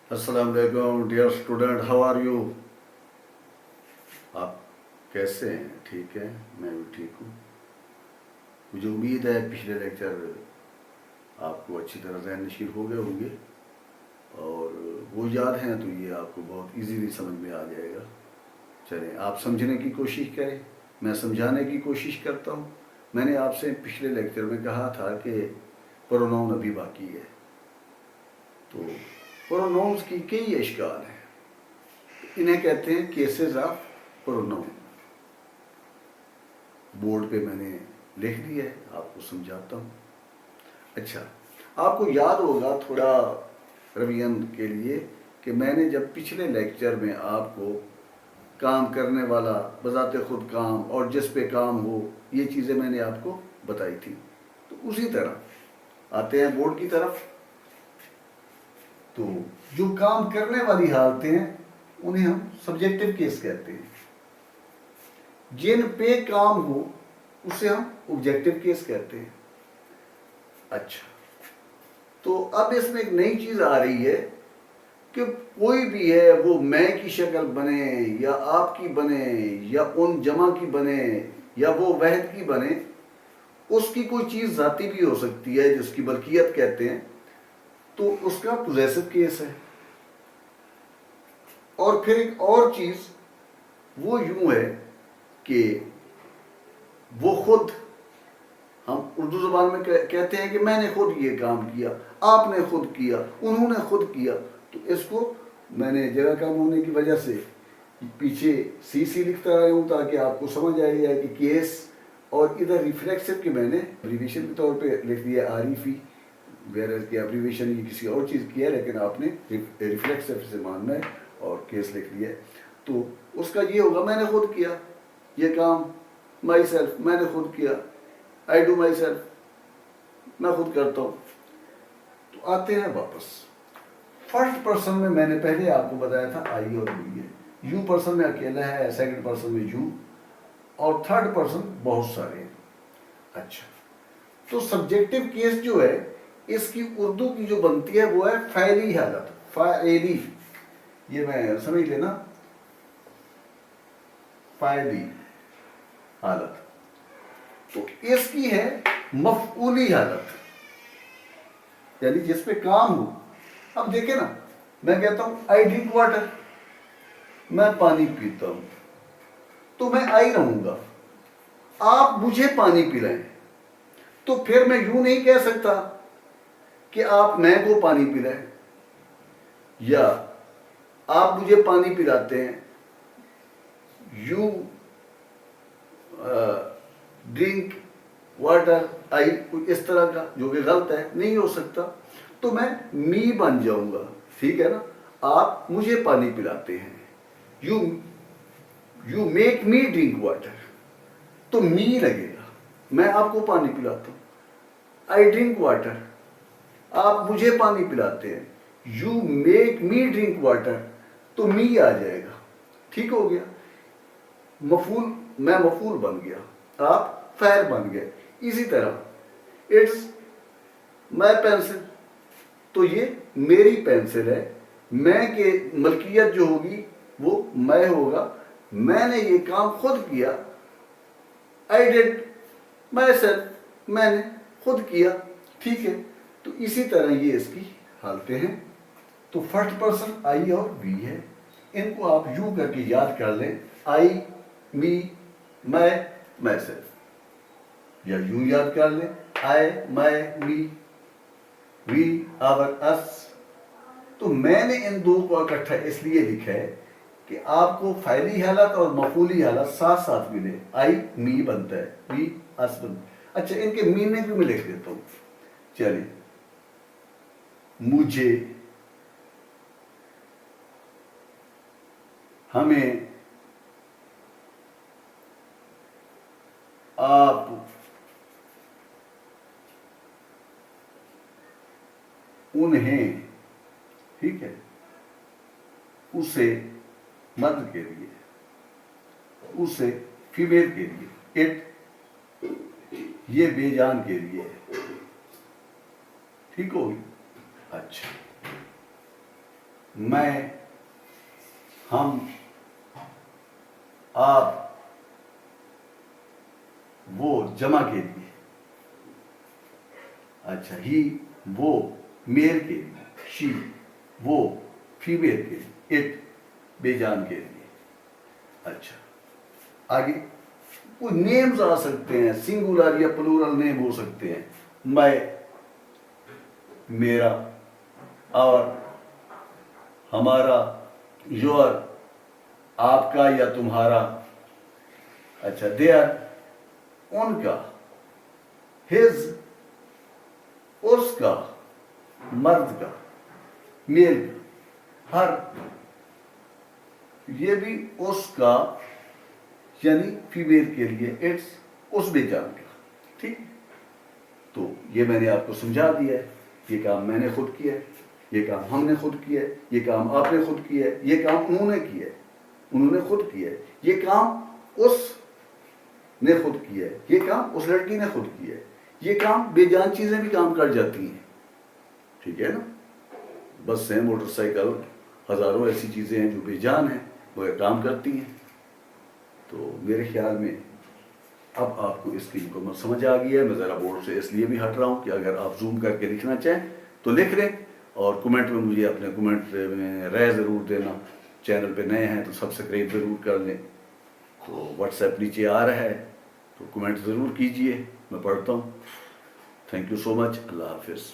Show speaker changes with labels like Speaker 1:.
Speaker 1: अस्सलाम वालेकुम dear student, how are you. आप कैसे हैं? ठीक है, मैं भी ठीक हूँ। मुझे उम्मीद है पिछले लेक्चर आपको अच्छी तरह जहन नशीर हो गए होंगे और वो याद हैं तो ये आपको बहुत इजीली समझ में आ जाएगा। चलें, आप समझने की कोशिश करें, मैं समझाने की कोशिश करता हूँ। मैंने आपसे पिछले लेक्चर में कहा था कि प्रोनाउन अभी बाकी है, तो प्रोनाउंस की कई अशकाल हैं। इन्हें कहते हैं केसेस ऑफ प्रोनाउन। बोर्ड पे मैंने लिख दिया है, आपको समझाता हूँ। अच्छा, आपको याद होगा थोड़ा रिवीजन के लिए कि मैंने जब पिछले लेक्चर में आपको काम करने वाला, बजाते खुद काम और जिस पे काम हो, ये चीज़ें मैंने आपको बताई थी। तो उसी तरह आते हैं बोर्ड की तरफ। तो जो काम करने वाली हालतें हैं उन्हें हम सब्जेक्टिव केस कहते हैं। जिन पे काम हो उसे हम ऑब्जेक्टिव केस कहते हैं। अच्छा, तो अब इसमें एक नई चीज आ रही है कि कोई भी है वो मैं की शक्ल बने या आपकी बने या उन जमा की बने या वो वहद की बने, उसकी कोई चीज जाती भी हो सकती है जिसकी मलकियत कहते हैं, तो उसका पोजेसिव केस है। और फिर एक और चीज वो यूं है कि वो खुद, हम उर्दू ज़बान में कहते हैं कि मैंने खुद ये काम किया, आपने खुद किया, उन्होंने खुद किया। तो इसको मैंने जगह कम होने की वजह से पीछे सी लिखता रहा हूँ ताकि आपको समझ आ जाए कि केस, और इधर रिफ्लेक्सिव की मैंने एब्रीविएशन के तौर पे लिख दिया आरिफी, वेयर की एब्रीविएशन ये किसी और चीज़ की है, लेकिन आपने रिफ्लेक्सिव से मानना है और केस लिख दिया है। तो उसका ये होगा मैंने खुद किया ये काम, माई सेल्फ, मैंने खुद किया, आई डू माई सेल्फ, मैं खुद करता हूँ। तो आते हैं वापस फर्स्ट पर्सन में। मैंने पहले आपको बताया था आई और वी है, यू पर्सन में अकेला है, सेकंड पर्सन में यू, और थर्ड पर्सन बहुत सारे हैं। अच्छा, तो सब्जेक्टिव केस जो है इसकी उर्दू की जो बनती है वो है फ़ैली हालत, फ़ाइली, ये मैं समझ लेना, फ़ाइली हालत। तो इसकी है मफऊली हालत, यानी जिस पे काम हो। अब देखे ना, मैं कहता हूं आई ड्रिंक वाटर, मैं पानी पीता हूं, तो मैं आई रहूंगा। आप मुझे पानी पिलाएं, तो फिर मैं यूं नहीं कह सकता कि आप मैं को पानी पिलाएं, या आप मुझे पानी पिलाते हैं, यू ड्रिंक वाटर आई, इस तरह का, जो कि गलत है, नहीं हो सकता। तो मैं मी बन जाऊंगा, ठीक है ना। आप मुझे पानी पिलाते हैं, you make me drink water, तो मी लगेगा, मैं आपको पानी पिलाता हूं। आई ड्रिंक वाटर, आप मुझे पानी पिलाते हैं, you make me drink water, तो मी आ जाएगा, ठीक हो गया। मफूल, मैं मफूल बन गया, आप फैल बन गए। इसी तरह इट्स माई पेंसिल, तो ये मेरी पेंसिल है, मैं के मलकियत जो होगी वो मैं होगा, मैंने ये काम खुद किया, आई डिड माई सेल्फ, मैंने खुद किया, ठीक है। तो इसी तरह ये इसकी हालतें हैं। तो फर्स्ट पर्सन आई और वी है, इनको आप यूं करके याद कर लें, आई, मी, मैं, माई सेल्फ, या यूं याद कर लें, आई, माई, मी, वी, आवर, अस। तो मैंने इन दो को इकट्ठा इसलिए लिखा है कि आपको फ़ाइली हालत और मफूली हालत साथ साथ मिले। आई मी बनता है, वी अस बनता है। अच्छा, इनके मीनिंग भी मैं लिख देता हूं, चलिए। मुझे, हमें, आप, उन्हें, ठीक है, उसे मर्द के लिए, उसे फीमेल के लिए, इट ये बेजान के लिए है, ठीक होगी। अच्छा, میں، ہم، آپ، وہ جمع کے لیے. اچھا، ہی وہ میل کے لیے، شی وہ فیمیل کے لیے، اٹ بے جان کے لیے. اچھا آگے کوئی نیمز آ سکتے ہیں، سنگولر یا پلورل نیم ہو سکتے ہیں. میں، میرا، اور، ہمارا، یور، آپ کا یا تمہارا. اچھا دیئر، ان کا، ہز، اس کا، مرد کا، میل کا، ہر، یہ بھی اس کا یعنی فیمیل کے لیے، اٹس اس بے جان کا. ٹھیک، تو یہ میں نے آپ کو سمجھا دیا ہے. یہ کام میں نے خود کیا ہے، یہ کام ہم نے خود کیا ہے، یہ کام آپ نے خود کیا ہے، یہ کام انہوں نے کیا ہے، انہوں نے خود کیا ہے، یہ کام اس نے خود کیا ہے، یہ کام اس لڑکی نے خود کیا ہے. یہ کام بے جان چیزیں بھی کام کر جاتی ہیں. ٹھیک ہے نا، بس ہیں، موٹر سائیکل، ہزاروں ایسی چیزیں ہیں جو بے جان ہیں، وہ کام کرتی ہیں. تو میرے خیال میں اب آپ کو اس کی مکمل سمجھ آ گئی ہے. میں ذرا بورڈ سے اس لیے بھی ہٹ رہا ہوں کہ اگر آپ زوم کر کے لکھنا چاہیں تو لکھ لیں، اور کمنٹ میں مجھے اپنے کمنٹ میں رائے ضرور دینا. چینل پہ نئے ہیں تو سبسکرائب ضرور کر لیں. تو واٹس ایپ نیچے آ رہا ہے، تو کمنٹ ضرور کیجئے، میں پڑھتا ہوں. تھینک یو سو مچ. اللہ حافظ.